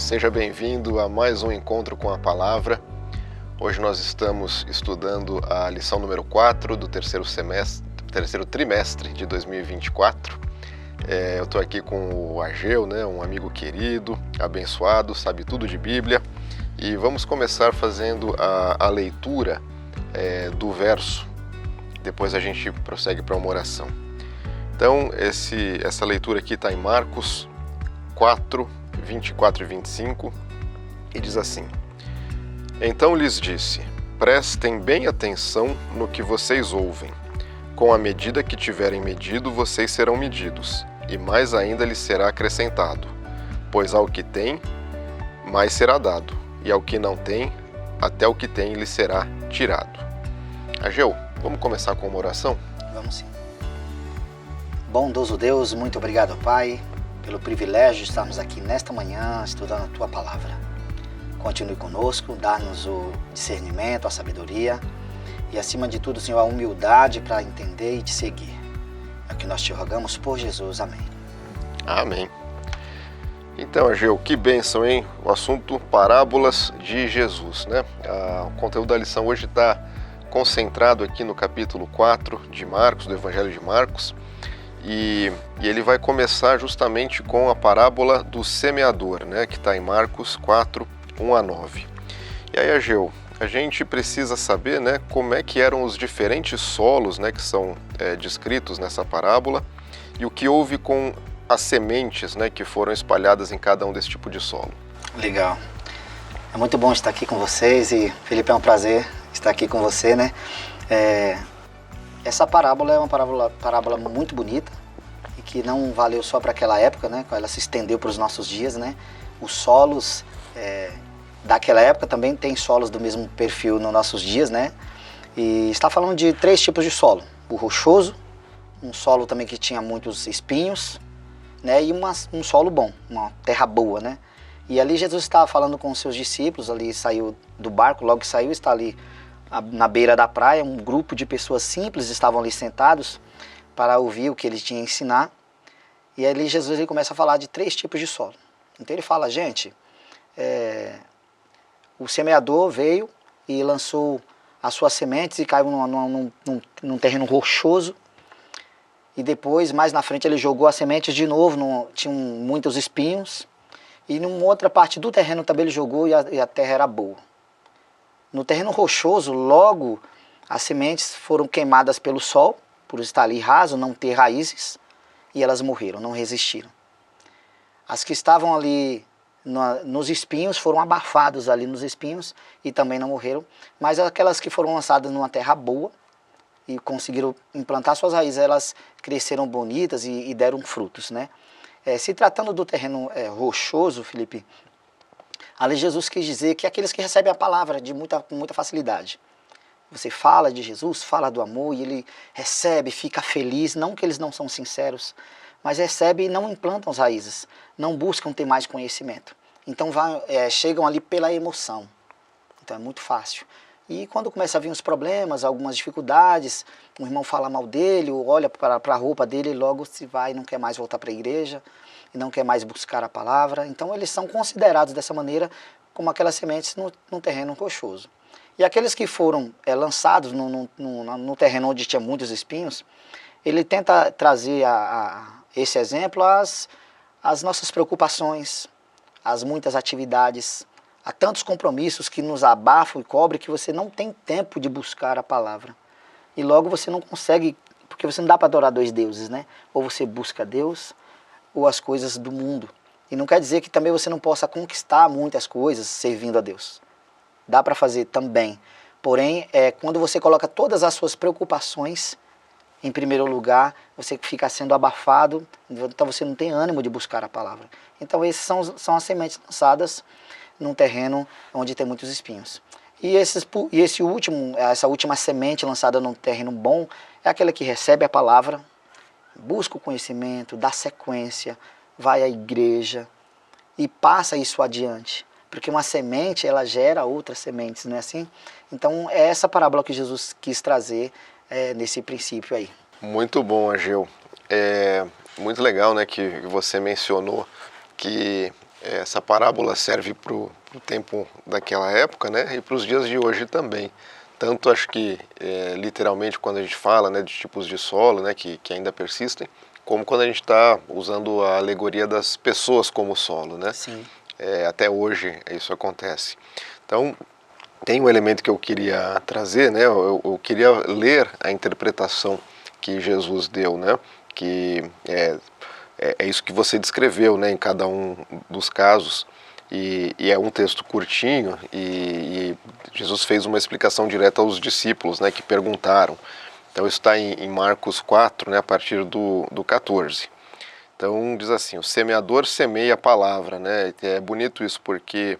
seja bem-vindo a mais um encontro com a palavra. Hoje nós estamos estudando a lição número 4 do terceiro trimestre de 2024. Eu estou aqui com o Ageu, um amigo querido, abençoado, sabe tudo de Bíblia, e vamos começar fazendo a leitura do verso. Depois a gente prossegue para uma oração. Então, essa leitura aqui está em Marcos 4, 24 e 25, e diz assim: Então lhes disse, prestem bem atenção no que vocês ouvem. Com a medida que tiverem medido, vocês serão medidos, e mais ainda lhes será acrescentado. Pois ao que tem, mais será dado, e ao que não tem, até o que tem lhe será tirado. Ageu, vamos começar com uma oração? Vamos sim. Bondoso Deus, muito obrigado, Pai, pelo privilégio de estarmos aqui nesta manhã estudando a Tua Palavra. Continue conosco, dá-nos o discernimento, a sabedoria e, acima de tudo, Senhor, a humildade para entender e te seguir. É o que nós te rogamos por Jesus. Amém. Amém. Então, Ageu, que bênção, hein? O assunto parábolas de Jesus, né? O conteúdo da lição hoje está concentrado aqui no capítulo 4 de Marcos, do Evangelho de Marcos. E ele vai começar justamente com a parábola do semeador, que está em Marcos 4, 1 a 9. E aí, Ageu, a gente precisa saber como é que eram os diferentes solos que são descritos nessa parábola e o que houve com as sementes que foram espalhadas em cada um desse tipo de solo. Legal. É muito bom estar aqui com vocês e, Felipe, é um prazer estar aqui com você, Essa parábola é uma parábola muito bonita e que não valeu só para aquela época, Ela se estendeu para os nossos dias, Os solos daquela época também tem solos do mesmo perfil nos nossos dias, E está falando de 3 tipos de solo: o rochoso, um solo também que tinha muitos espinhos, e um solo bom, uma terra boa, E ali Jesus estava falando com os seus discípulos, ali saiu do barco, logo que saiu, está ali na beira da praia, um grupo de pessoas simples estavam ali sentados para ouvir o que ele tinha a ensinar. E ali Jesus ele começa a falar de 3 tipos de solo. Então ele fala, gente, o semeador veio e lançou as suas sementes e caiu num terreno rochoso. E depois, mais na frente, ele jogou as sementes de novo, tinham muitos espinhos. E numa outra parte do terreno também ele jogou e a terra era boa. No terreno rochoso, logo as sementes foram queimadas pelo sol, por estar ali raso, não ter raízes, e elas morreram, não resistiram. As que estavam ali nos espinhos foram abafadas ali nos espinhos e também não morreram, mas aquelas que foram lançadas numa terra boa e conseguiram implantar suas raízes, elas cresceram bonitas e deram frutos, Se tratando do terreno rochoso, Felipe, ali Jesus quis dizer que aqueles que recebem a palavra com muita facilidade. Você fala de Jesus, fala do amor e ele recebe, fica feliz, não que eles não são sinceros, mas recebe e não implantam as raízes, não buscam ter mais conhecimento. Então chegam ali pela emoção, então é muito fácil. E quando começa a vir os problemas, algumas dificuldades, um irmão fala mal dele, ou olha para a roupa dele e logo se vai e não quer mais voltar para a igreja, e não quer mais buscar a palavra. Então eles são considerados dessa maneira como aquelas sementes no terreno rochoso. E aqueles que foram lançados no terreno onde tinha muitos espinhos, ele tenta trazer esse exemplo às nossas preocupações, às muitas atividades, há tantos compromissos que nos abafam e cobrem que você não tem tempo de buscar a palavra. E logo você não consegue, porque você não dá para adorar 2 deuses, Ou você busca Deus, ou as coisas do mundo. E não quer dizer que também você não possa conquistar muitas coisas servindo a Deus. Dá para fazer também. Porém, quando você coloca todas as suas preocupações em primeiro lugar, você fica sendo abafado, então você não tem ânimo de buscar a palavra. Então essas são as sementes lançadas num terreno onde tem muitos espinhos. E essa última semente lançada num terreno bom é aquela que recebe a palavra, busca o conhecimento, dá sequência, vai à igreja e passa isso adiante. Porque uma semente, ela gera outras sementes, não é assim? Então é essa parábola que Jesus quis trazer nesse princípio aí. Muito bom, Ageu. É muito legal que você mencionou que Essa parábola serve para o tempo daquela época, né, e para os dias de hoje também. Tanto acho que literalmente quando a gente fala, né, de tipos de solo, né, que ainda persistem, como quando a gente está usando a alegoria das pessoas como solo, né? Sim. Até hoje isso acontece. Então tem um elemento que eu queria trazer, né? Eu queria ler a interpretação que Jesus deu, né? Que é isso que você descreveu, né? Em cada um dos casos. E é um texto curtinho e Jesus fez uma explicação direta aos discípulos, né? Que perguntaram. Então isso está em Marcos 4, né? A partir do 14. Então diz assim: o semeador semeia a palavra, né? É bonito isso porque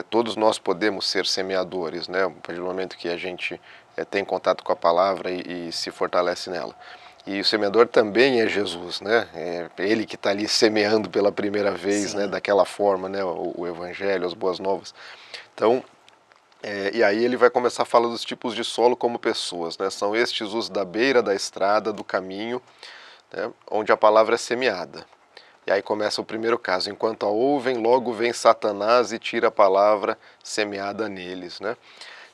todos nós podemos ser semeadores, né? A partir do momento que a gente tem contato com a palavra e se fortalece nela. E o semeador também é Jesus, né? É ele que está ali semeando pela primeira vez, né? Daquela forma, né? O evangelho, as boas novas. Então, e aí ele vai começar a falar dos tipos de solo como pessoas, né? São estes os da beira da estrada, do caminho, né? Onde a palavra é semeada. E aí começa o primeiro caso: enquanto a ouvem, logo vem Satanás e tira a palavra semeada neles, né?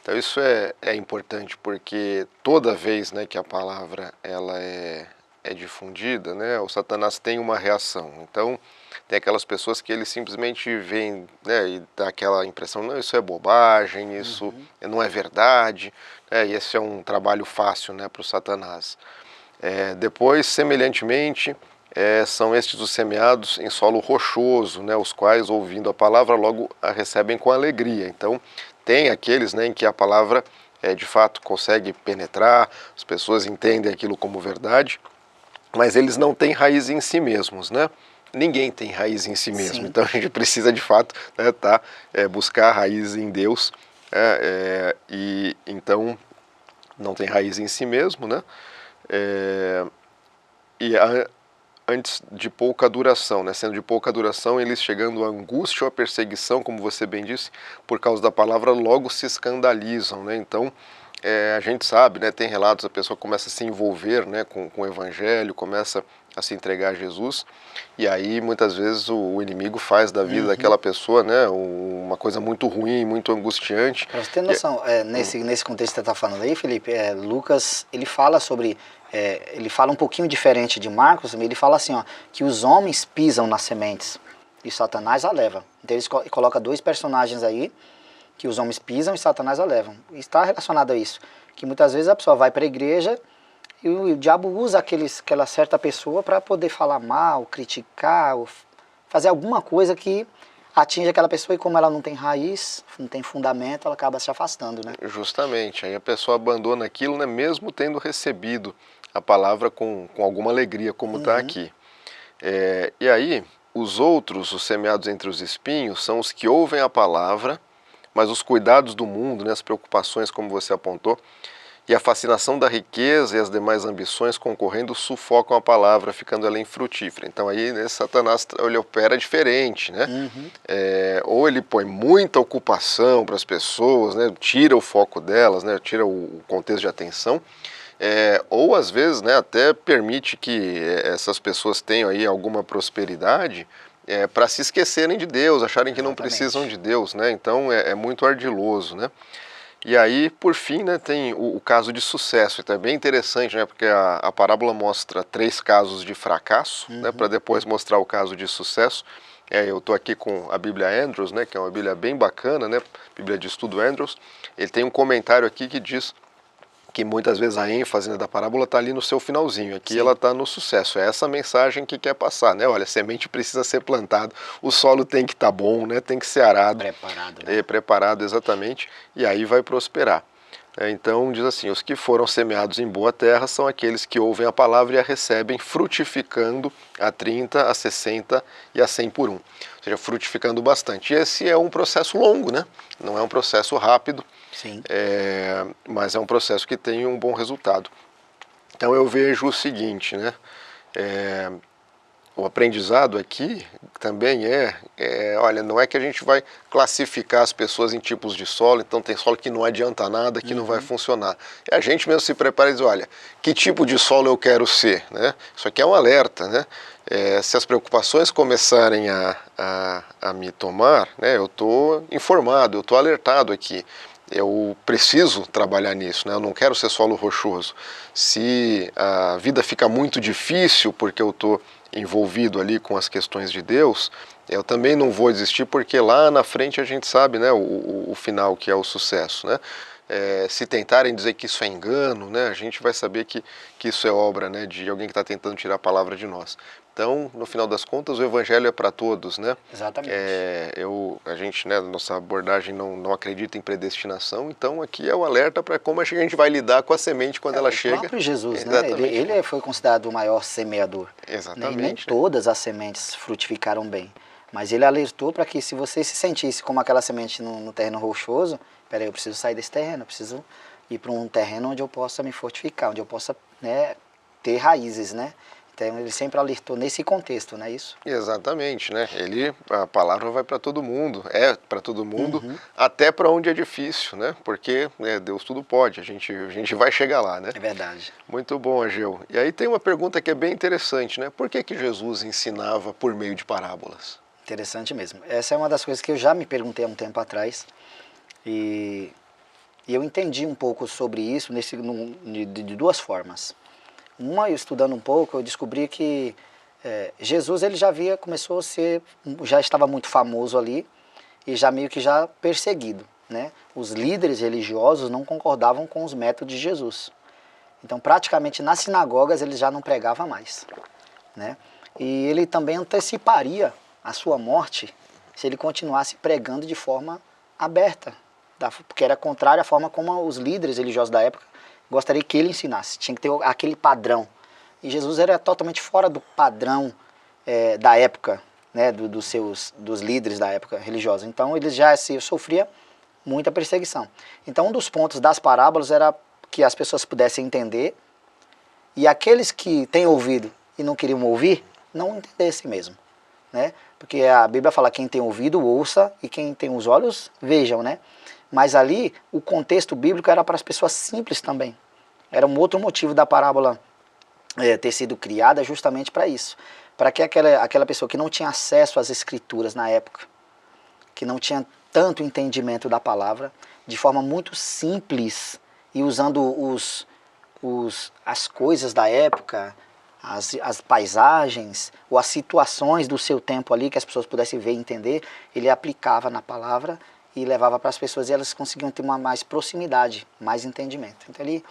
Então isso é importante porque toda vez, né, que a palavra ela é difundida, né, o Satanás tem uma reação. Então tem aquelas pessoas que ele simplesmente vem, né, e dá aquela impressão: não, isso é bobagem, isso não é verdade, né, e esse é um trabalho fácil, né, para o Satanás. Depois, semelhantemente, são estes os semeados em solo rochoso, né, os quais, ouvindo a palavra, logo a recebem com alegria. Então, tem aqueles, né, em que a palavra de fato consegue penetrar, as pessoas entendem aquilo como verdade, mas eles não têm raiz em si mesmos, né? Ninguém tem raiz em si mesmo. Sim. Então a gente precisa de fato, né, buscar a raiz em Deus, e então não tem raiz em si mesmo, né? Antes de pouca duração, né? Sendo de pouca duração, eles chegando à angústia ou à perseguição, como você bem disse, por causa da palavra, logo se escandalizam, né? Então, a gente sabe, né? Tem relatos, a pessoa começa a se envolver, né, com o evangelho, começa a se entregar a Jesus, e aí muitas vezes o inimigo faz da vida daquela pessoa, né, uma coisa muito ruim, muito angustiante. Para você ter noção, nesse contexto que você está falando aí, Felipe, Lucas, ele fala sobre... ele fala um pouquinho diferente de Marcos, ele fala assim, ó, que os homens pisam nas sementes e Satanás a leva. Então ele coloca dois personagens aí, que os homens pisam e Satanás a levam. E está relacionado a isso, que muitas vezes a pessoa vai para a igreja e o diabo usa aquela certa pessoa para poder falar mal, criticar, ou fazer alguma coisa que atinge aquela pessoa, e como ela não tem raiz, não tem fundamento, ela acaba se afastando, né? Justamente, aí a pessoa abandona aquilo, né, mesmo tendo recebido a palavra com alguma alegria, como está aqui. E aí, os outros, os semeados entre os espinhos, são os que ouvem a palavra, mas os cuidados do mundo, né, as preocupações, como você apontou, e a fascinação da riqueza e as demais ambições concorrendo sufocam a palavra, ficando ela infrutífera. Então aí, né, Satanás ele opera diferente, né? Ou ele põe muita ocupação para as pessoas, né, tira o foco delas, né, tira o contexto de atenção, ou às vezes, né, até permite que essas pessoas tenham aí alguma prosperidade para se esquecerem de Deus, acharem que não precisam de Deus, né? Então é muito ardiloso, né? E aí, por fim, né, tem o caso de sucesso. Então é bem interessante, né, porque a parábola mostra 3 casos de fracasso, né, para depois mostrar o caso de sucesso. Eu estou aqui com a Bíblia Andrews, né, que é uma Bíblia bem bacana, né, Bíblia de Estudo Andrews. Ele tem um comentário aqui que diz que muitas vezes a ênfase, né, da parábola está ali no seu finalzinho, aqui ela está no sucesso. É essa mensagem que quer passar, né? Olha, a semente precisa ser plantada, o solo tem que estar bom, né? Tem que ser arado. Preparado, né? Preparado, exatamente, e aí vai prosperar. Então diz assim: os que foram semeados em boa terra são aqueles que ouvem a palavra e a recebem, frutificando a 30, a 60 e a 100 por 1. Ou seja, frutificando bastante. E esse é um processo longo, né? Não é um processo rápido. Sim. Mas é um processo que tem um bom resultado. Então eu vejo o seguinte, né? O aprendizado aqui também olha, não é que a gente vai classificar as pessoas em tipos de solo, então tem solo que não adianta nada, que não vai funcionar. A gente mesmo se prepara e diz: olha, que tipo de solo eu quero ser, né? Isso aqui é um alerta, né? Se as preocupações começarem a me tomar, né, eu estou informado, eu estou alertado aqui. Eu preciso trabalhar nisso, né? Eu não quero ser solo rochoso. Se a vida fica muito difícil porque eu estou envolvido ali com as questões de Deus, eu também não vou desistir, porque lá na frente a gente sabe, né, o final, que é o sucesso, né? Se tentarem dizer que isso é engano, né, a gente vai saber que isso é obra, né, de alguém que está tentando tirar a palavra de nós. Então, no final das contas, o evangelho é para todos, né? Exatamente. A gente, né, nossa abordagem não acredita em predestinação, então aqui é o alerta para como a gente vai lidar com a semente quando ela chega. O próprio Jesus, né? Exatamente. Ele foi considerado o maior semeador. Exatamente. E nem todas as sementes frutificaram bem. Mas ele alertou para que, se você se sentisse como aquela semente no terreno rochoso, peraí, eu preciso sair desse terreno, eu preciso ir para um terreno onde eu possa me fortificar, onde eu possa, né, ter raízes, né? Então ele sempre alertou nesse contexto, não é isso? Exatamente, né? A palavra vai para todo mundo, é para todo mundo, até para onde é difícil, né? Porque Deus tudo pode, a gente vai chegar lá, né? É verdade. Muito bom, Ageu. E aí tem uma pergunta que é bem interessante, né? Por que Jesus ensinava por meio de parábolas? Interessante mesmo. Essa é uma das coisas que eu já me perguntei há um tempo atrás, e eu entendi um pouco sobre isso de duas formas. Uma, eu estudando um pouco, eu descobri que Jesus ele começou a ser, já estava muito famoso ali e já meio que já perseguido, né? Os líderes religiosos não concordavam com os métodos de Jesus. Então, praticamente nas sinagogas ele já não pregava mais, né? E ele também anteciparia a sua morte se ele continuasse pregando de forma aberta, porque era contrário à forma como os líderes religiosos da época gostaria que ele ensinasse. Tinha que ter aquele padrão. E Jesus era totalmente fora do padrão da época, né, dos líderes da época religiosa. Então ele já sofria muita perseguição. Então um dos pontos das parábolas era que as pessoas pudessem entender, e aqueles que têm ouvido e não queriam ouvir, não entendessem mesmo, né? Porque a Bíblia fala: quem tem ouvido, ouça, e quem tem os olhos, vejam, né? Mas ali, o contexto bíblico era para as pessoas simples também. Era um outro motivo da parábola ter sido criada, justamente para isso. Para que aquela pessoa que não tinha acesso às escrituras na época, que não tinha tanto entendimento da palavra, de forma muito simples, e usando as coisas da época, as paisagens, ou as situações do seu tempo ali, que as pessoas pudessem ver e entender, ele aplicava na palavra e levava para as pessoas, e elas conseguiam ter uma mais proximidade, mais entendimento. Então ele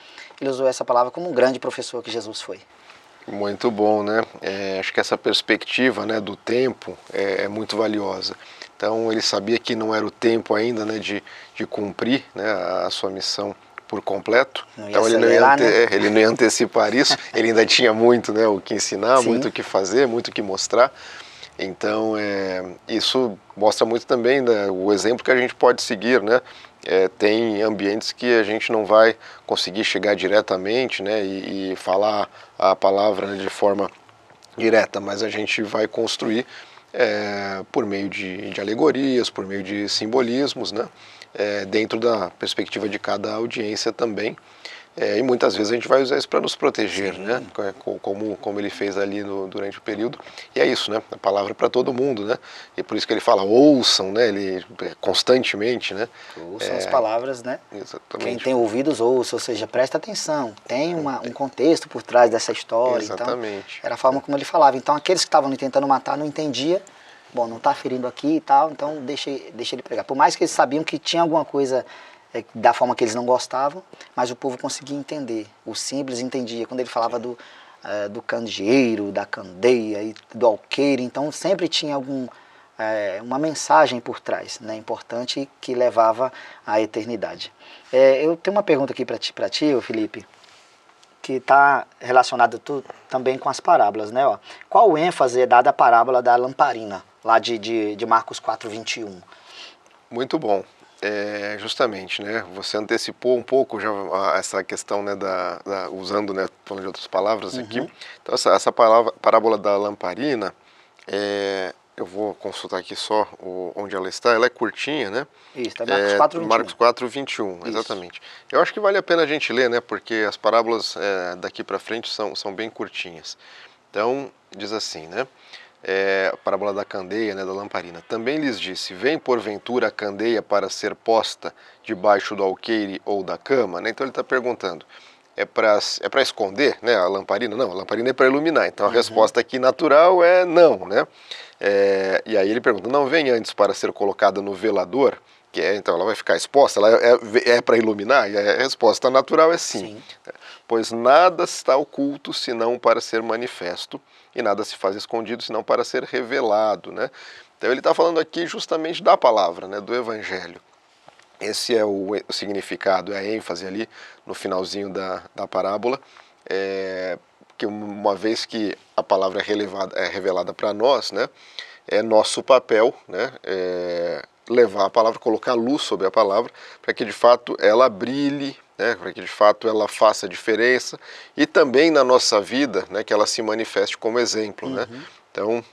usou essa palavra como um grande professor que Jesus foi. Muito bom, né? Acho que essa perspectiva, né, do tempo é muito valiosa. Então ele sabia que não era o tempo ainda, né, de cumprir, né, a sua missão por completo. Então ele não ia antecipar isso. Ele ainda tinha muito, né, o que ensinar, Sim. muito o que fazer, muito o que mostrar. Então, isso mostra muito também, né, o exemplo que a gente pode seguir, né? Tem ambientes que a gente não vai conseguir chegar diretamente, né, e falar a palavra, né, de forma direta, mas a gente vai construir por meio de alegorias, por meio de simbolismos, né, dentro da perspectiva de cada audiência também. E muitas vezes a gente vai usar isso para nos proteger, Sim. né? Como ele fez ali durante o período. E é isso, né? A palavra para todo mundo, né? E por isso que ele fala: ouçam, né? Ele constantemente, né? Ouçam as palavras, né? Exatamente. Quem tem ouvidos ouça, ou seja, presta atenção. Tem um contexto por trás dessa história. Exatamente. Então, era a forma como ele falava. Então aqueles que estavam tentando matar não entendiam. Bom, não está ferindo aqui e tal, então deixa ele pregar. Por mais que eles sabiam que tinha alguma coisa da forma que eles não gostavam, mas o povo conseguia entender. O simples entendia. Quando ele falava do candeeiro, da candeia e do alqueire, então sempre tinha uma mensagem por trás, né, importante, que levava à eternidade. Eu tenho uma pergunta aqui para ti, Felipe, que está relacionada também com as parábolas, né? Ó. Qual o ênfase é dado à parábola da lamparina, lá de Marcos 4:21? Muito bom. Justamente, né? Você antecipou um pouco já essa questão, né, usando, né, falando de outras palavras aqui. Então essa parábola da lamparina, eu vou consultar aqui só onde ela está. Ela é curtinha, né? Isso, é Marcos 4:21. Marcos 4:21, exatamente. Eu acho que vale a pena a gente ler, né? Porque as parábolas daqui para frente são bem curtinhas. Então, diz assim, né? A parábola da candeia, né, da lamparina. Também lhes disse, vem porventura a candeia para ser posta debaixo do alqueire ou da cama? Né? Então ele está perguntando, é para esconder, né, a lamparina? Não, a lamparina é para iluminar. Então a resposta aqui natural é não, né? E aí ele pergunta, não vem antes para ser colocada no velador? Então ela vai ficar exposta, ela é para iluminar? E a resposta natural é sim. Pois nada está oculto senão para ser manifesto, e nada se faz escondido senão para ser revelado, né? Então ele está falando aqui justamente da palavra, né, do evangelho. Esse é o significado, é a ênfase ali no finalzinho da parábola, que uma vez que a palavra é revelada para nós, né, é nosso papel, né, levar a palavra, colocar luz sobre a palavra, para que de fato ela brilhe, né, para que de fato ela faça diferença, e também na nossa vida, né, que ela se manifeste como exemplo, né? Então,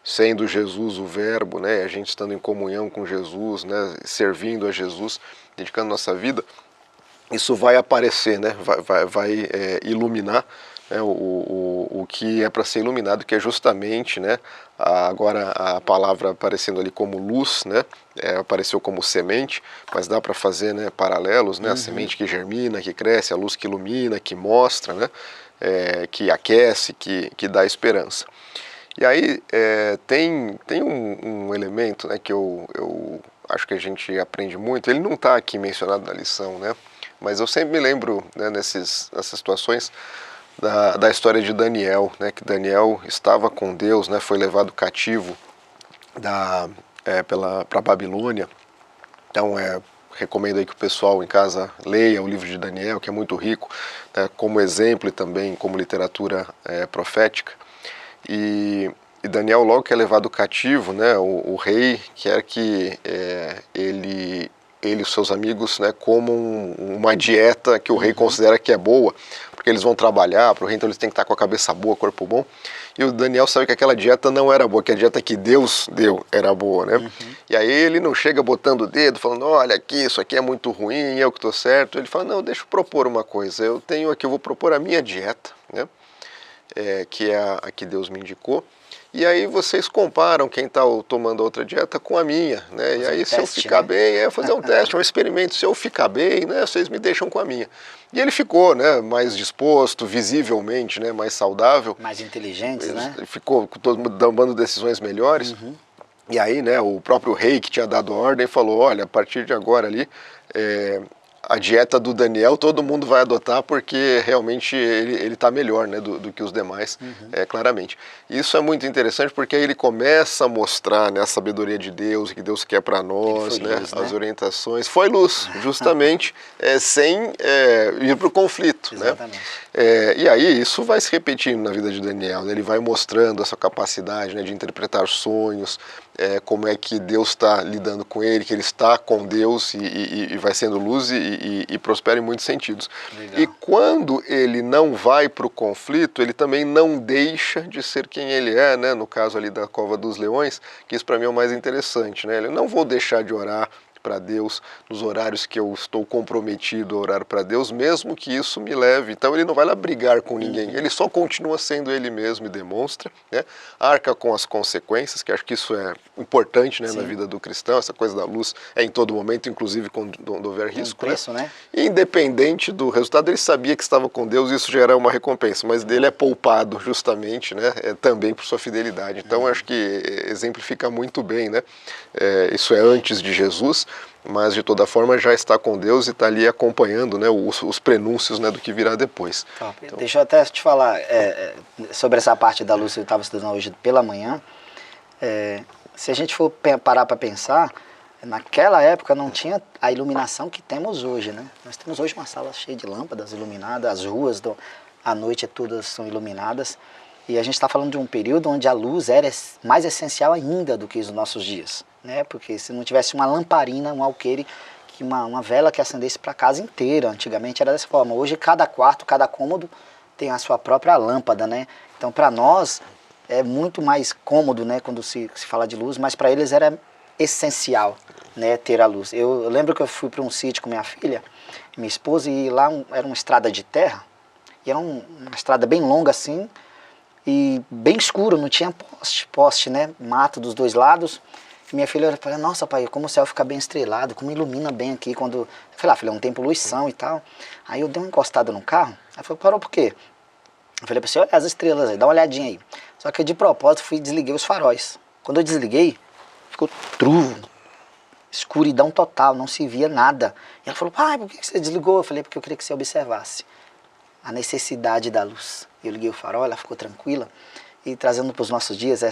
sendo Jesus o verbo, né, a gente estando em comunhão com Jesus, né, servindo a Jesus, dedicando nossa vida, isso vai aparecer, né, vai iluminar, né, o que é para ser iluminado, que é justamente, né, agora a palavra aparecendo ali como luz, né, apareceu como semente, mas dá para fazer, né, paralelos, né, a semente que germina, que cresce, a luz que ilumina, que mostra, né, que aquece, que dá esperança. E aí tem um elemento, né, que eu acho que a gente aprende muito, ele não está aqui mencionado na lição, né, mas eu sempre me lembro, né, nessas situações da história de Daniel, né, que Daniel estava com Deus, né, foi levado cativo para a Babilônia. Então recomendo aí que o pessoal em casa leia o livro de Daniel, que é muito rico, né, como exemplo e também como literatura profética. E Daniel, logo que é levado cativo, né, o rei quer que ele e os seus amigos, né, comam uma dieta que o rei considera que é boa, porque eles vão trabalhar para o rei, então eles têm que estar com a cabeça boa, corpo bom. E o Daniel sabe que aquela dieta não era boa, que a dieta que Deus deu era boa, né? E aí ele não chega botando o dedo, falando, olha aqui, isso aqui é muito ruim, eu que estou certo. Ele fala, não, deixa eu propor uma coisa, eu vou propor a minha dieta, né? Que é a que Deus me indicou. E aí vocês comparam quem está tomando outra dieta com a minha, né? E aí se eu ficar bem, fazer um teste, um experimento, se eu ficar bem, né, vocês me deixam com a minha. E ele ficou, né, mais disposto, visivelmente, né, mais saudável. Mais inteligente, né? Ficou tomando decisões melhores. E aí, né, o próprio rei que tinha dado ordem falou, olha, a partir de agora ali, a dieta do Daniel todo mundo vai adotar porque realmente ele está melhor, né, do que os demais, claramente. Isso é muito interessante porque aí ele começa a mostrar, né, a sabedoria de Deus, que Deus quer para nós, né, luz, as orientações. Foi luz, justamente, sem ir para o conflito. Exatamente. Né? E aí isso vai se repetindo na vida de Daniel, né? Ele vai mostrando essa capacidade, né, de interpretar sonhos, como é que Deus está lidando com ele, que ele está com Deus e vai sendo luz e prospera em muitos sentidos. Legal. E quando ele não vai para o conflito, ele também não deixa de ser quem ele é, né? No caso ali da Cova dos Leões, que isso para mim é o mais interessante, né? Ele não vou deixar de orar para Deus nos horários que eu estou comprometido a orar para Deus, mesmo que isso me leve. Então ele não vai lá brigar com ninguém, ele só continua sendo ele mesmo e demonstra, né? Arca com as consequências, que acho que isso é importante, né, na vida do cristão, essa coisa da luz é em todo momento, inclusive quando houver risco. Preço, né? Independente do resultado, ele sabia que estava com Deus e isso já era uma recompensa, mas dele é poupado justamente, né, também por sua fidelidade. Então acho que exemplifica muito bem, né? Isso é antes de Jesus, mas de toda forma já está com Deus e está ali acompanhando, né, os prenúncios, né, do que virá depois. Então, deixa eu até te falar sobre essa parte da luz que eu estava estudando hoje pela manhã. Se a gente for parar para pensar, naquela época não tinha a iluminação que temos hoje, né? Nós temos hoje uma sala cheia de lâmpadas iluminadas, as ruas à noite todas são iluminadas, e a gente está falando de um período onde a luz era mais essencial ainda do que os nossos dias, né? Porque se não tivesse uma lamparina, um alqueire, uma vela que acendesse para a casa inteira, antigamente era dessa forma. Hoje cada quarto, cada cômodo tem a sua própria lâmpada, né? Então para nós é muito mais cômodo, né, quando se fala de luz, mas para eles era essencial, né, ter a luz. Eu lembro que eu fui para um sítio com minha filha, minha esposa, e lá era uma estrada de terra, e era uma estrada bem longa assim, e bem escuro, não tinha poste, né? Mato dos dois lados. E minha filha falou, nossa pai, como o céu fica bem estrelado, como ilumina bem aqui quando... Eu falei, filha, não tem poluição e tal. Aí eu dei uma encostada no carro, ela falou, parou por quê? Eu falei pra você, olha as estrelas aí, dá uma olhadinha aí. Só que eu, de propósito, fui e desliguei os faróis. Quando eu desliguei, ficou truvo, escuridão total, não se via nada. E ela falou, pai, por que você desligou? Eu falei, porque eu queria que você observasse a necessidade da luz. Eu liguei o farol, ela ficou tranquila. E trazendo para os nossos dias,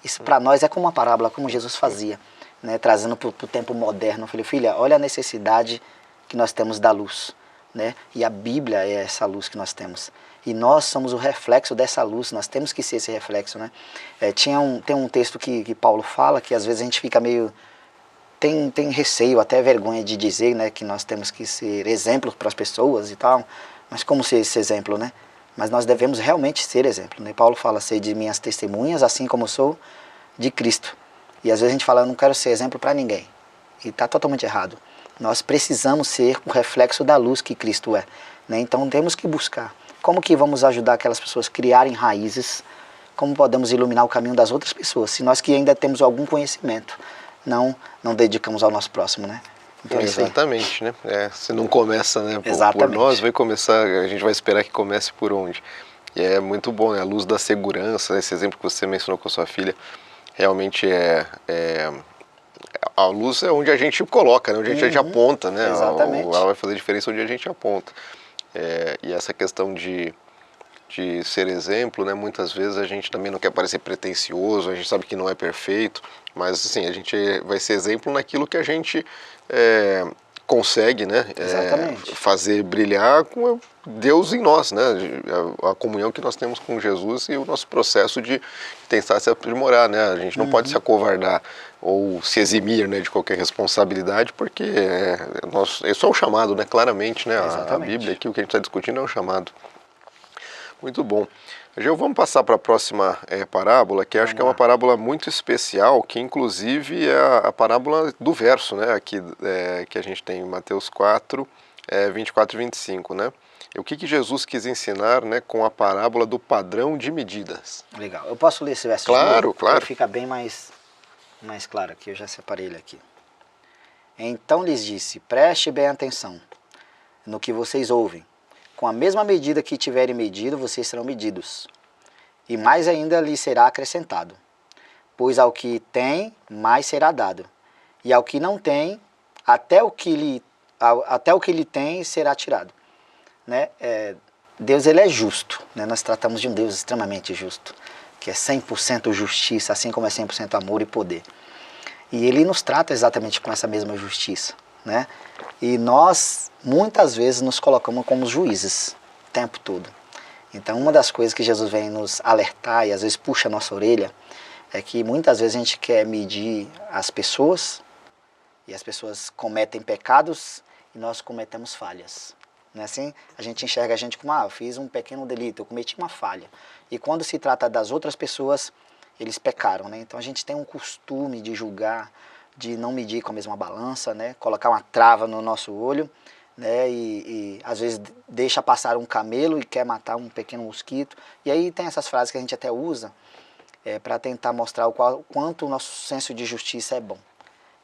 isso para nós é como uma parábola, como Jesus fazia, né? Trazendo para o tempo moderno. Eu falei, filha, olha a necessidade que nós temos da luz, né? E a Bíblia é essa luz que nós temos. E nós somos o reflexo dessa luz, nós temos que ser esse reflexo, né? Tem um texto que Paulo fala, que às vezes a gente fica meio... Tem receio, até vergonha de dizer, né? Que nós temos que ser exemplos para as pessoas e tal. Mas como ser esse exemplo, né? Mas nós devemos realmente ser exemplo, né? Paulo fala, ser de minhas testemunhas, assim como sou de Cristo. E às vezes a gente fala, eu não quero ser exemplo para ninguém. E está totalmente errado. Nós precisamos ser o reflexo da luz que Cristo é, né? Então temos que buscar. Como que vamos ajudar aquelas pessoas a criarem raízes? Como podemos iluminar o caminho das outras pessoas? Se nós que ainda temos algum conhecimento, não dedicamos ao nosso próximo, né? Então, exatamente, né? Se não começa, né, por nós, vai começar, a gente vai esperar que comece por onde. E é muito bom, né? A luz da segurança, esse exemplo que você mencionou com a sua filha, realmente a luz é onde a gente coloca, né? Onde a gente aponta, né? Exatamente. Ela vai fazer diferença onde a gente aponta. E essa questão de ser exemplo, né? Muitas vezes a gente também não quer parecer pretensioso, a gente sabe que não é perfeito, mas assim, a gente vai ser exemplo naquilo que a gente consegue, né? Fazer brilhar com Deus em nós, né? A comunhão que nós temos com Jesus e o nosso processo de tentar se aprimorar, né? A gente não pode se acovardar ou se eximir, né, de qualquer responsabilidade, porque isso é um chamado, né? Claramente, né? A Bíblia aqui, o que a gente está discutindo é um chamado. Muito bom. Já vamos passar para a próxima parábola, que acho que é uma parábola muito especial, que inclusive é a parábola do verso, né, aqui, que a gente tem em Mateus 4, 24 e 25, né? O que Jesus quis ensinar, né, com a parábola do padrão de medidas. Legal. Eu posso ler esse verso? Claro, claro. Fica bem mais claro aqui, eu já separei ele aqui. Então lhes disse, preste bem atenção no que vocês ouvem. Com a mesma medida que tiverem medido, vocês serão medidos. E mais ainda lhes será acrescentado. Pois ao que tem, mais será dado. E ao que não tem, até o que lhe tem será tirado. Né? Deus, ele é justo. Né? Nós tratamos de um Deus extremamente justo. Que é 100% justiça, assim como é 100% amor e poder. E ele nos trata exatamente com essa mesma justiça. Né? E nós, muitas vezes, nos colocamos como juízes o tempo todo. Então, uma das coisas que Jesus vem nos alertar e às vezes puxa a nossa orelha é que muitas vezes a gente quer medir as pessoas e as pessoas cometem pecados e nós cometemos falhas. Não é assim? A gente enxerga a gente como, eu fiz um pequeno delito, eu cometi uma falha. E quando se trata das outras pessoas, eles pecaram. Né? Então, a gente tem um costume de julgar, de não medir com a mesma balança, né? Colocar uma trava no nosso olho, né? E às vezes deixa passar um camelo e quer matar um pequeno mosquito. E aí tem essas frases que a gente até usa para tentar mostrar o quanto o nosso senso de justiça é bom.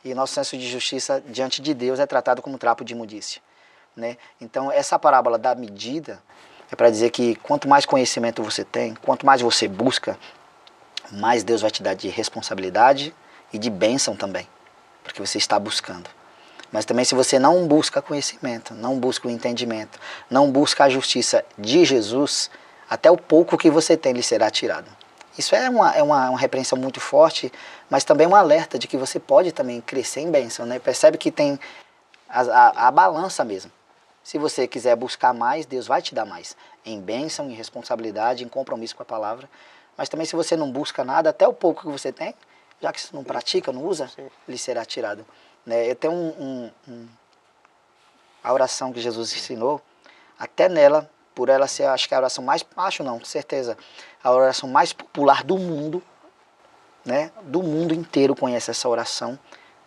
E nosso senso de justiça diante de Deus é tratado como trapo de imundícia. Né? Então essa parábola da medida é para dizer que quanto mais conhecimento você tem, quanto mais você busca, mais Deus vai te dar de responsabilidade e de bênção também. Porque você está buscando. Mas também se você não busca conhecimento, não busca o entendimento, não busca a justiça de Jesus, até o pouco que você tem lhe será tirado. Isso é uma repreensão muito forte, mas também um alerta de que você pode também crescer em bênção. Né? Percebe que tem a balança mesmo. Se você quiser buscar mais, Deus vai te dar mais. Em bênção, em responsabilidade, em compromisso com a palavra. Mas também se você não busca nada, até o pouco que você tem, já que você não pratica, não usa, lhe será tirado. Né? Eu tenho a oração que Jesus ensinou, até nela, por ela ser, acho que a oração mais, com certeza, a oração mais popular do mundo, né? Do mundo inteiro conhece essa oração.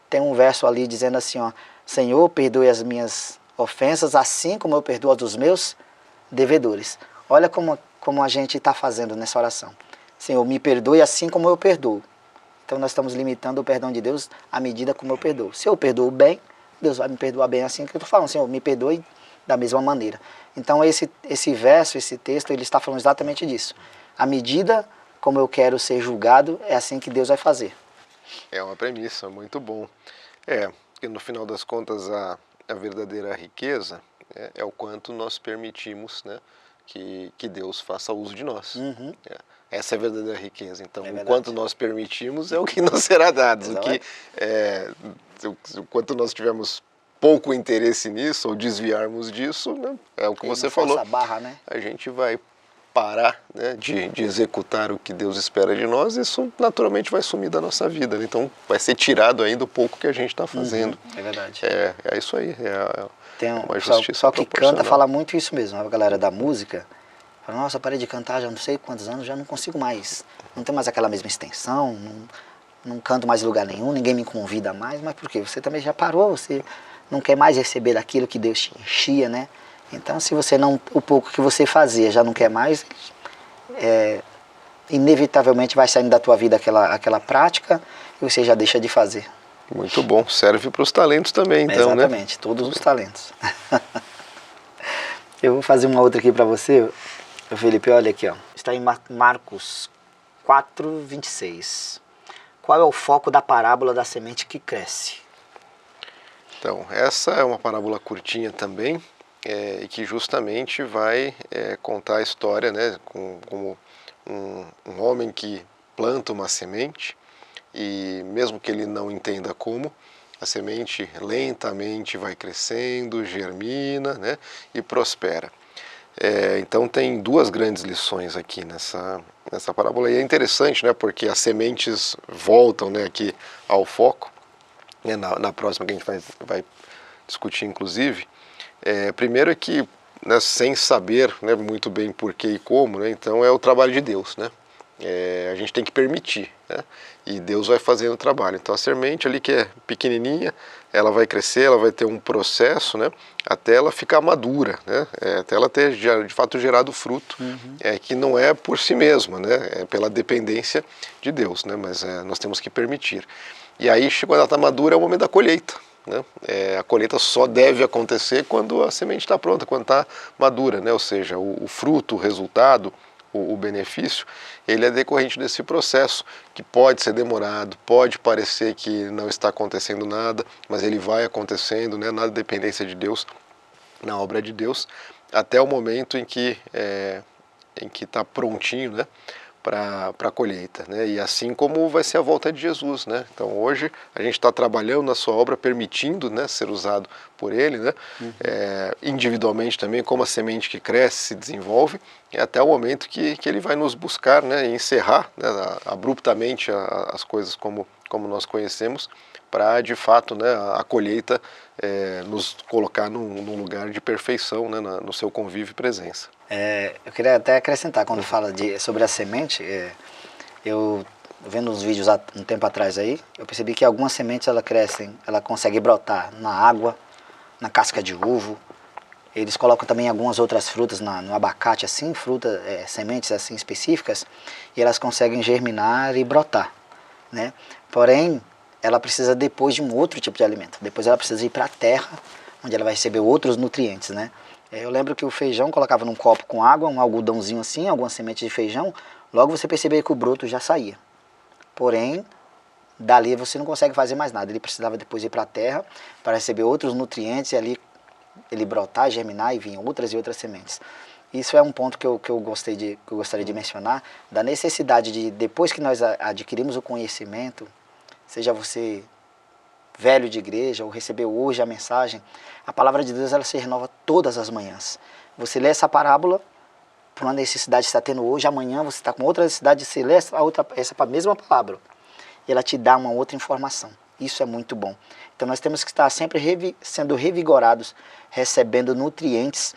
Tem um verso ali dizendo assim, ó, Senhor, perdoe as minhas ofensas, assim como eu perdoo dos meus devedores. Olha como a gente está fazendo nessa oração. Senhor, me perdoe assim como eu perdoo. Então nós estamos limitando o perdão de Deus à medida como eu perdoo. Se eu perdoo bem, Deus vai me perdoar bem assim que eu estou falando. Senhor, me perdoe da mesma maneira. Então esse verso, esse texto, ele está falando exatamente disso. À medida como eu quero ser julgado, é assim que Deus vai fazer. É uma premissa, muito bom. Porque no final das contas a verdadeira riqueza é o quanto nós permitimos, né, que Deus faça uso de nós. Uhum. Essa é a verdadeira riqueza. Então, É o verdade. quanto nós permitimos é o que nos será dado. O quanto nós tivermos pouco interesse nisso ou desviarmos disso, né, é o que você falou. Barra, né? A gente vai parar, né, de executar o que Deus espera de nós, isso naturalmente vai sumir da nossa vida. Né? Então, vai ser tirado ainda o pouco que a gente está fazendo. É verdade. É isso aí. Tem uma justiça só que proporcional. canta fala muito isso mesmo. A galera da música fala, nossa, parei de cantar já não sei quantos anos, já não consigo mais. Não tem mais aquela mesma extensão, não canto mais em lugar nenhum, ninguém me convida mais. Mas por quê? Você também já parou, você não quer mais receber daquilo que Deus te enchia, né? Então, se você não, o pouco que você fazia já não quer mais, inevitavelmente vai saindo da tua vida aquela prática e você já deixa de fazer. Muito bom. Serve para os talentos também, então, exatamente, né? Todos os talentos. Eu vou fazer uma outra aqui para você, Felipe, olha aqui, ó. Está em Marcos 4:26. Qual é o foco da parábola da semente que cresce? Então, essa é uma parábola curtinha também, e que justamente vai contar a história, né, como um homem que planta uma semente e mesmo que ele não entenda como, a semente lentamente vai crescendo, germina, né, e prospera. Então tem duas grandes lições aqui nessa parábola, e é interessante, né, porque as sementes voltam, né, aqui ao foco, né, na próxima que a gente vai discutir inclusive. Primeiro é que, né, sem saber, né, muito bem por que e como, né, então é o trabalho de Deus, né? A gente tem que permitir, né? E Deus vai fazendo o trabalho. Então a semente ali que é pequenininha, ela vai crescer, ela vai ter um processo, né, até ela ficar madura, né, até ela ter de fato gerado fruto, que não é por si mesma, né, é pela dependência de Deus, né, mas nós temos que permitir. E aí, quando ela está madura, é o momento da colheita. Né? A colheita só deve acontecer quando a semente está pronta, quando está madura, né? Ou seja, o fruto, o resultado, o benefício, ele é decorrente desse processo, que pode ser demorado, pode parecer que não está acontecendo nada, mas ele vai acontecendo, né? Na dependência de Deus, na obra de Deus, até o momento em que está prontinho, né, para a colheita, né? E assim como vai ser a volta de Jesus, né? Então hoje a gente está trabalhando na sua obra, permitindo, né, ser usado por Ele, né? Individualmente também, como a semente que cresce, se desenvolve, e até o momento que Ele vai nos buscar, né, e encerrar, né, abruptamente as coisas como nós conhecemos, para de fato, né, a colheita nos colocar num lugar de perfeição, né, no seu convívio e presença. Eu queria até acrescentar, quando fala sobre a semente, eu vendo os vídeos há um tempo atrás aí, eu percebi que algumas sementes ela consegue brotar na água, na casca de uva. Eles colocam também algumas outras frutas no abacate, assim, sementes assim específicas, e elas conseguem germinar e brotar, né? Porém, ela precisa depois de um outro tipo de alimento. Depois ela precisa ir para a terra, onde ela vai receber outros nutrientes, né? Eu lembro que o feijão colocava num copo com água, um algodãozinho assim, algumas sementes de feijão, logo você percebia que o broto já saía. Porém, dali você não consegue fazer mais nada. Ele precisava depois ir para a terra para receber outros nutrientes e ali ele brotar, germinar e vir outras e outras sementes. Isso é um ponto que eu gostaria de mencionar, da necessidade de, depois que nós adquirimos o conhecimento, seja você velho de igreja ou recebeu hoje a mensagem, a palavra de Deus ela se renova todas as manhãs. Você lê essa parábola por uma necessidade que você está tendo hoje, amanhã você está com outra necessidade, você lê essa mesma palavra e ela te dá uma outra informação. Isso é muito bom. Então nós temos que estar sempre sendo revigorados, recebendo nutrientes,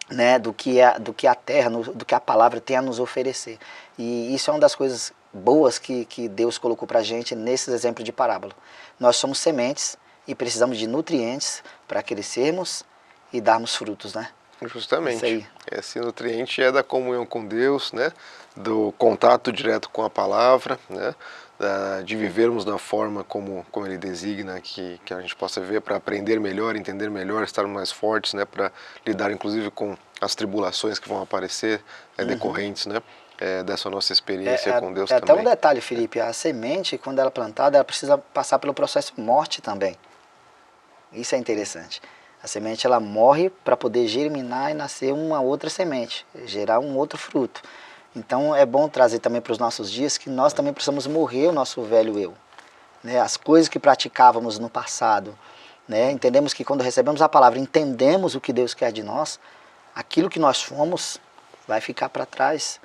né, do que a terra, do que a palavra tem a nos oferecer. E isso é uma das coisas boas que Deus colocou para a gente nesses exemplos de parábola. Nós somos sementes e precisamos de nutrientes para crescermos e darmos frutos, né? Justamente. Isso aí. Esse nutriente é da comunhão com Deus, né? Do contato direto com a palavra, né? De vivermos da forma como Ele designa, que a gente possa ver para aprender melhor, entender melhor, estar mais fortes, né? Para lidar inclusive com as tribulações que vão aparecer decorrentes, né? Dessa nossa experiência com Deus até também. um detalhe, Felipe, a semente, quando ela é plantada, ela precisa passar pelo processo de morte também. Isso é interessante. A semente ela morre para poder germinar e nascer uma outra semente, gerar um outro fruto. Então é bom trazer também para os nossos dias que nós também precisamos morrer o nosso velho eu, né? As coisas que praticávamos no passado, né? Entendemos que quando recebemos a palavra, entendemos o que Deus quer de nós, aquilo que nós fomos vai ficar para trás,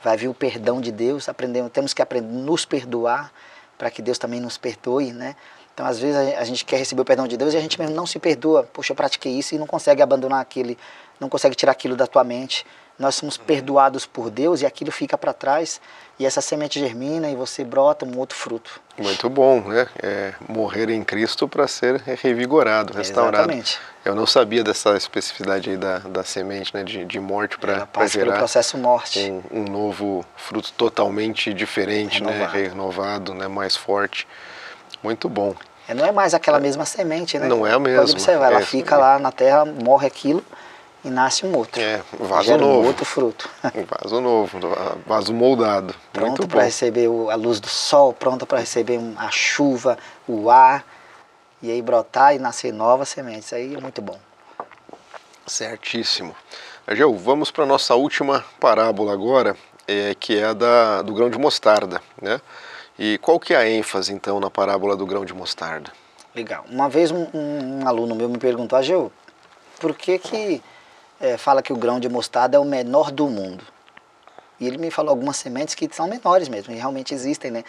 vai vir o perdão de Deus, temos que aprender a nos perdoar para que Deus também nos perdoe, né? Então, às vezes, a gente quer receber o perdão de Deus e a gente mesmo não se perdoa. Poxa, eu pratiquei isso e não consegue abandonar aquele, não consegue tirar aquilo da tua mente. Nós somos perdoados por Deus e aquilo fica para trás e essa semente germina e você brota um outro fruto. Muito bom, né? Morrer em Cristo para ser revigorado, restaurado. Exatamente. Eu não sabia dessa especificidade aí da semente, né? De morte para gerar pelo processo morte. Um novo fruto totalmente diferente, né? Renovado, né? Mais forte. Muito bom. Não é mais aquela mesma semente, né? Não é a mesma. Pode observar, ela fica lá na terra, morre aquilo e nasce um outro. Vaso novo. Um outro fruto. Vaso novo, vaso moldado. Pronto para receber a luz do sol, pronto para receber a chuva, o ar, e aí brotar e nascer novas sementes. Isso aí é muito bom. Certíssimo. Ageu, vamos para a nossa última parábola agora, que é a do grão de mostarda, né? E qual que é a ênfase, então, na parábola do grão de mostarda? Legal. Uma vez um aluno meu me perguntou, Ageu, por que fala que o grão de mostarda é o menor do mundo? E ele me falou algumas sementes que são menores mesmo, e realmente existem, né?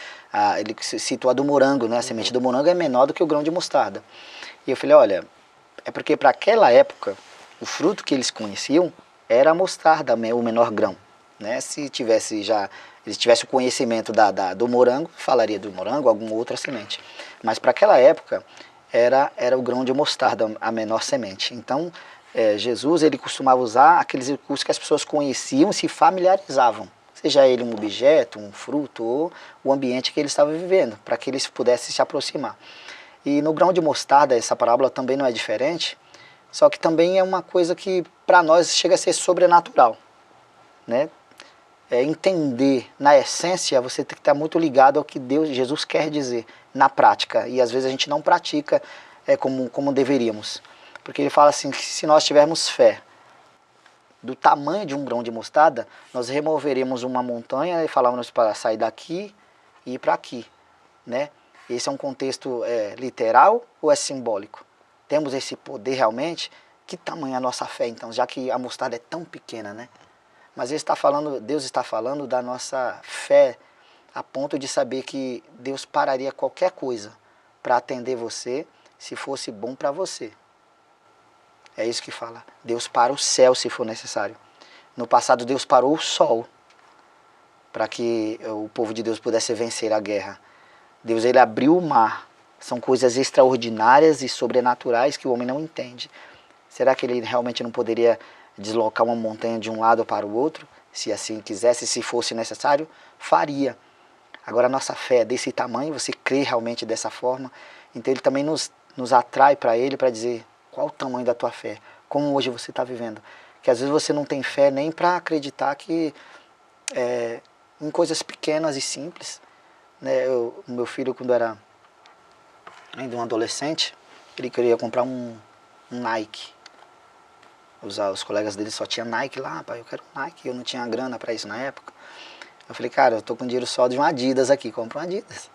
Ele citou a do morango, né? A semente do morango é menor do que o grão de mostarda. E eu falei, olha, é porque para aquela época, o fruto que eles conheciam era a mostarda, o menor grão, né? Se tivesse eles tivessem o conhecimento do morango, falaria do morango, alguma outra semente. Mas para aquela época, era o grão de mostarda, a menor semente. Então, Jesus ele costumava usar aqueles recursos que as pessoas conheciam e se familiarizavam. Seja ele um objeto, um fruto ou o ambiente que ele estava vivendo, para que eles pudessem se aproximar. E no grão de mostarda, essa parábola também não é diferente, só que também é uma coisa que para nós chega a ser sobrenatural, né? Entender na essência, você tem que estar muito ligado ao que Jesus quer dizer na prática. E às vezes a gente não pratica como deveríamos. Porque ele fala assim, que se nós tivermos fé do tamanho de um grão de mostarda, nós removeríamos uma montanha e falávamos para sair daqui e ir para aqui, né? Esse é um contexto literal ou é simbólico? Temos esse poder realmente? Que tamanho é a nossa fé então, já que a mostarda é tão pequena, né? Mas Deus está falando da nossa fé a ponto de saber que Deus pararia qualquer coisa para atender você se fosse bom para você. É isso que fala. Deus para o céu se for necessário. No passado Deus parou o sol para que o povo de Deus pudesse vencer a guerra. Deus ele abriu o mar. São coisas extraordinárias e sobrenaturais que o homem não entende. Será que ele realmente não poderia deslocar uma montanha de um lado para o outro? Se assim quisesse, se fosse necessário, faria. Agora a nossa fé é desse tamanho, você crê realmente dessa forma. Então ele também nos atrai para ele para dizer qual o tamanho da tua fé, como hoje você está vivendo. Que às vezes você não tem fé nem para acreditar que em coisas pequenas e simples. Né? O meu filho, quando era ainda um adolescente, ele queria comprar um Nike. Os colegas dele só tinham Nike lá, pai, eu quero um Nike, eu não tinha grana para isso na época. Eu falei, cara, eu tô com dinheiro só de um Adidas aqui, compra um Adidas.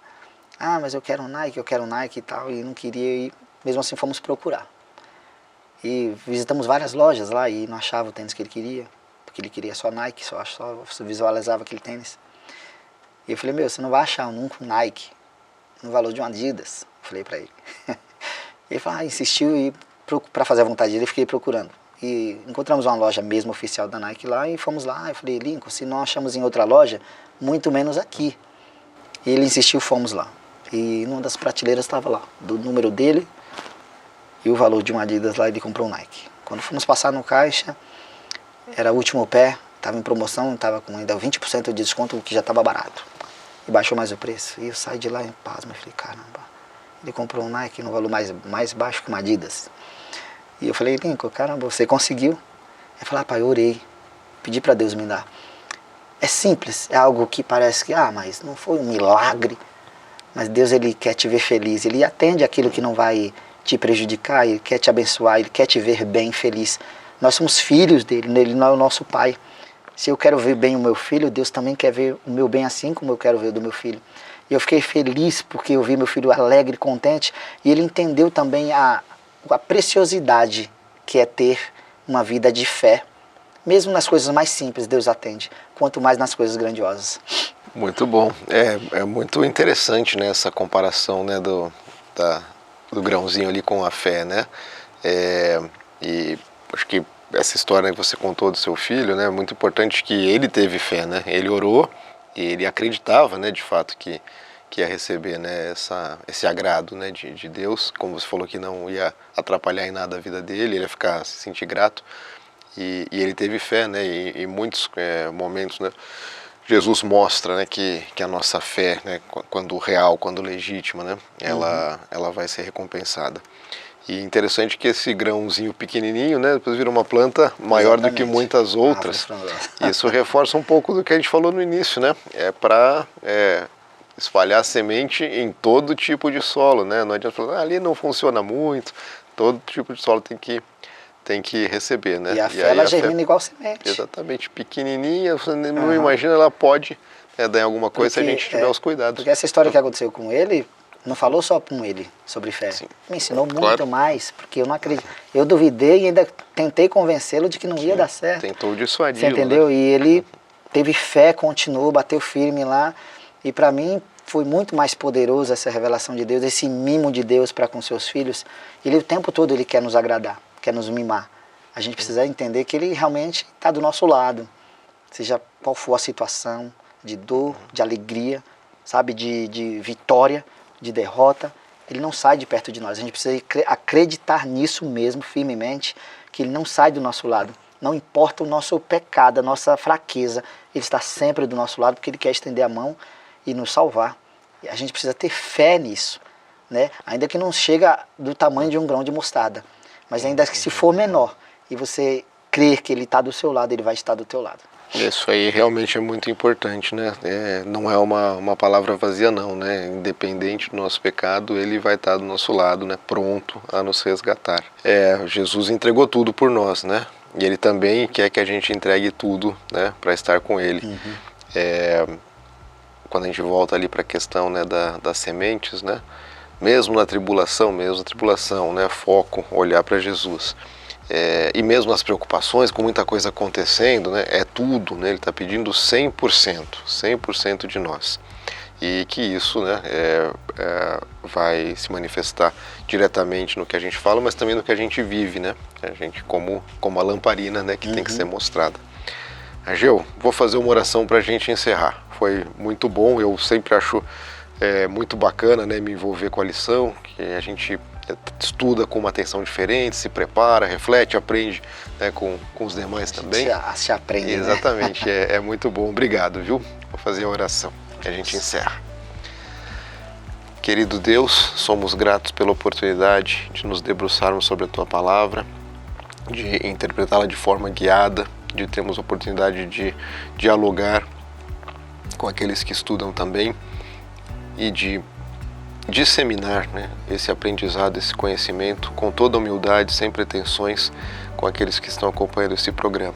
Ah, mas eu quero um Nike e tal, e não queria ir, mesmo assim fomos procurar. E visitamos várias lojas lá e não achava o tênis que ele queria, porque ele queria só Nike, só visualizava aquele tênis. E eu falei, meu, você não vai achar nunca um Nike no valor de um Adidas, falei pra ele. Ele falou, insistiu e para fazer a vontade dele, eu fiquei procurando. E encontramos uma loja mesmo oficial da Nike lá e fomos lá. Eu falei, Lincoln, se não achamos em outra loja, muito menos aqui. E ele insistiu, fomos lá. E numa das prateleiras estava lá, do número dele e o valor de um Adidas lá, ele comprou um Nike. Quando fomos passar no caixa, era o último pé, estava em promoção, estava com ainda 20% de desconto, que já estava barato. E baixou mais o preço. E eu saí de lá em paz, mas falei, caramba, ele comprou um Nike no valor mais baixo que uma Adidas. E eu falei, Lincoln, caramba, você conseguiu. Ele falou, pai, eu orei, pedi para Deus me dar. É simples, é algo que parece que, mas não foi um milagre. Mas Deus, ele quer te ver feliz, ele atende aquilo que não vai te prejudicar, ele quer te abençoar, ele quer te ver bem, feliz. Nós somos filhos dele, ele não é o nosso pai. Se eu quero ver bem o meu filho, Deus também quer ver o meu bem assim como eu quero ver o do meu filho. E eu fiquei feliz porque eu vi meu filho alegre, contente, e ele entendeu também a preciosidade que é ter uma vida de fé. Mesmo nas coisas mais simples, Deus atende, quanto mais nas coisas grandiosas. Muito bom. É muito interessante, né, essa comparação, né, do grãozinho ali com a fé, né? E acho que essa história que você contou do seu filho, né, é muito importante que ele teve fé, né? Ele orou e ele acreditava, né, de fato que ia receber, né, esse agrado, né, de Deus, como você falou que não ia atrapalhar em nada a vida dele, ele ia se sentir grato. E ele teve fé, né? E em muitos momentos, né, Jesus mostra, né, que a nossa fé, né, quando real, quando legítima, né, ela vai ser recompensada. E interessante que esse grãozinho pequenininho, né, depois vira uma planta maior do que muitas outras. Isso reforça um pouco do que a gente falou no início, né? É para espalhar semente em todo tipo de solo, né? Não adianta falar, ali não funciona muito. Todo tipo de solo tem que receber, né? E a fé, ela germina igual semente. Exatamente, pequenininha, você não imagina, ela pode dar em alguma coisa se a gente tiver os cuidados. Porque essa história que aconteceu com ele, não falou só com ele sobre fé. Sim. Me ensinou muito mais, porque eu não acredito. Eu duvidei e ainda tentei convencê-lo de que não ia dar certo. Tentou dissuadir. Você entendeu? Né? E ele teve fé, continuou, bateu firme lá. E para mim foi muito mais poderoso essa revelação de Deus, esse mimo de Deus para com seus filhos. Ele o tempo todo ele quer nos agradar, quer nos mimar. A gente precisa entender que ele realmente está do nosso lado. Seja qual for a situação, de dor, de alegria, sabe, de vitória, de derrota, ele não sai de perto de nós. A gente precisa acreditar nisso mesmo, firmemente, que ele não sai do nosso lado. Não importa o nosso pecado, a nossa fraqueza, ele está sempre do nosso lado porque ele quer estender a mão e nos salvar. E a gente precisa ter fé nisso, né? Ainda que não chega do tamanho de um grão de mostarda, mas ainda que se for menor e você crer que ele está do seu lado, ele vai estar do teu lado. Isso aí realmente é muito importante, né? Não é uma palavra vazia não, né? Independente do nosso pecado, ele vai estar do nosso lado, né? Pronto a nos resgatar. Jesus entregou tudo por nós, né? E ele também quer que a gente entregue tudo, né? Para estar com ele. Quando a gente volta ali para a questão, né, das sementes, né? Mesmo na tribulação, né? Foco, olhar para Jesus. E mesmo nas preocupações, com muita coisa acontecendo, né, é tudo, né, ele está pedindo 100% de nós. E que isso, né, vai se manifestar diretamente no que a gente fala, mas também no que a gente vive, né, a gente como a lamparina, né, que tem que ser mostrada. Ageu, vou fazer uma oração para a gente encerrar. Foi muito bom, eu sempre acho muito bacana, né, me envolver com a lição, que a gente estuda com uma atenção diferente, se prepara, reflete, aprende, né, com os demais também. Se aprende, exatamente, né? É muito bom. Obrigado, viu? Vou fazer a oração e a gente encerra. Querido Deus, somos gratos pela oportunidade de nos debruçarmos sobre a Tua Palavra, de interpretá-la de forma guiada, de termos a oportunidade de dialogar com aqueles que estudam também e de disseminar, né, esse aprendizado, esse conhecimento com toda humildade, sem pretensões, com aqueles que estão acompanhando esse programa.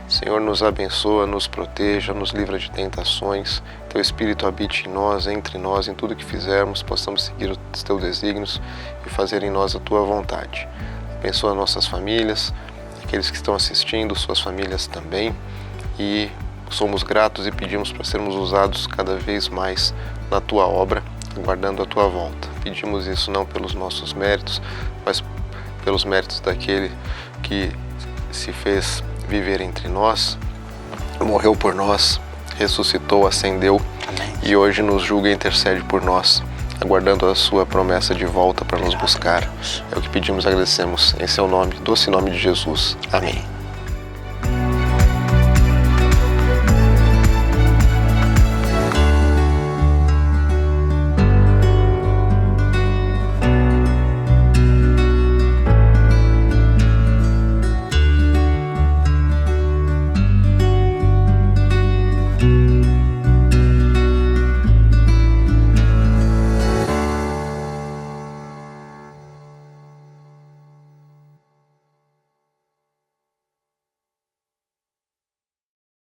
Senhor, nos abençoa, nos proteja, nos livra de tentações, Teu Espírito habite em nós, entre nós, em tudo que fizermos, possamos seguir os Teus desígnios e fazer em nós a Tua vontade. Abençoa nossas famílias, aqueles que estão assistindo, suas famílias também, e somos gratos e pedimos para sermos usados cada vez mais na Tua obra, guardando a Tua volta. Pedimos isso não pelos nossos méritos, mas pelos méritos daquele que se fez viver entre nós, morreu por nós, ressuscitou, ascendeu. Amém. E hoje nos julga e intercede por nós aguardando a sua promessa de volta para nos buscar. É o que pedimos e agradecemos em seu nome, doce nome de Jesus. Amém.